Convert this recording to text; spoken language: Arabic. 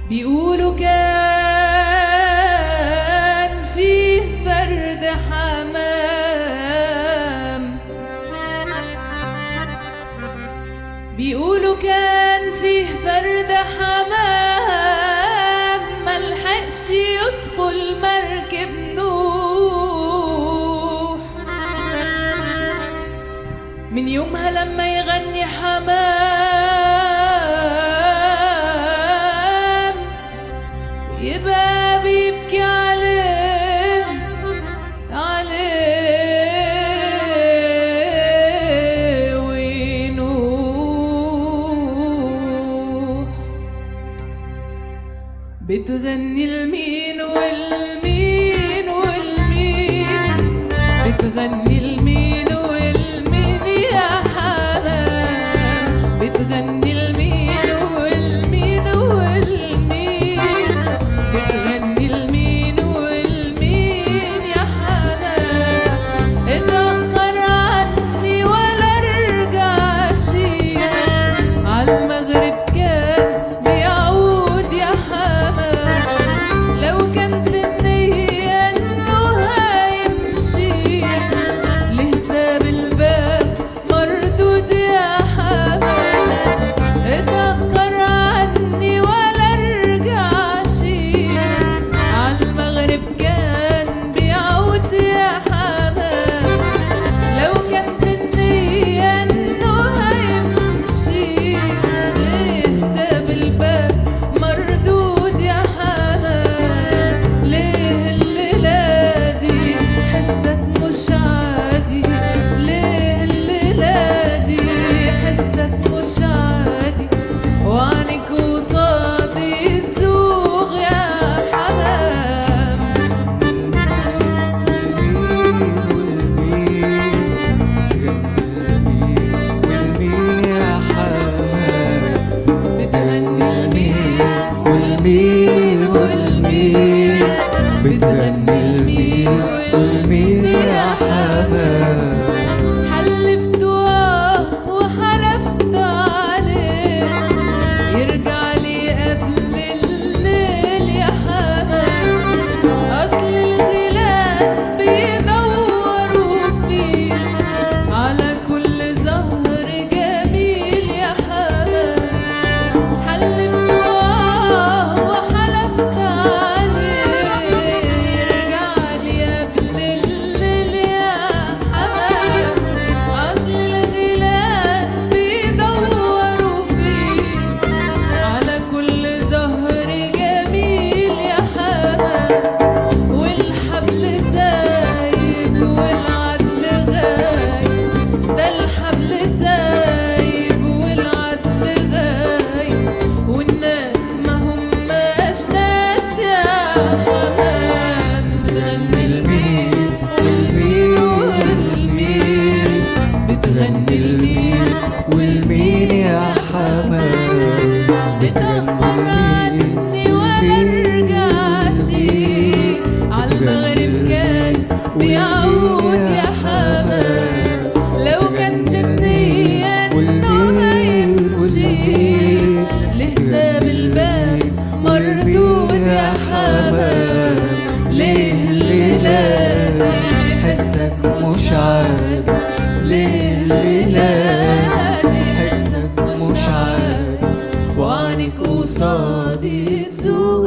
بيقولوا كان فيه فرد حمام، بيقولوا كان فيه فرد حمام ملحقش يدخل مركب نوح. من يومها لما يغني حمام يبقى بيبكي عليه وينوح. بتغني لمين والمين والمين، بتغني لمين والمين يا حمام، بتغني لمين والمين والمين، بتغني لمين والمين يا حمام. اتأخر عني ولا رجعش، عالمغرب كان بيعود يا حمام. لو كان في النية انه هيمشي لحساب الباب مردود يا حمام. اتأخر عني ولا رجعش، عالمغرب كان بيعود يا حمام. لو كان في النية انه هيمشي لحساب الباب مردود يا حمام. ليه الليلة دي حسك مش عادي، ليه الليلة دي حسك مش عادي، وعنك وصادي تزوغ يا حمام. والمين والمين بتغني المين والمين يا حمام. حلفت وحلفت عليه يرجع لي قبل الليل يا حمام. أصل الغيلان بيدوروا فيه على كل زهر جميل يا حمام. حلفت وحلفت عليه يرجع لي قبل الليل يا حمام. أصل الغيلان بيدوروا فيه على كل زهر جميل يا حمام. والحبل سايب والعدل غايب، ده الحبل سايب والعدل غايب، والناس ما هماش ناس يا حمام. بتغني المين والمين والمين، بتغني المين والمين يا حمام. بتأخر عني ولا رجعش، عالمغرب كان بيعود يا حمام. لو كان في النية انه هيمشي لحساب الباب مردود يا حمام. ليه الليلة دي حسك مش عادي، ليه الليلة دي حسك مش عادي، وعنك وصادي تزوغ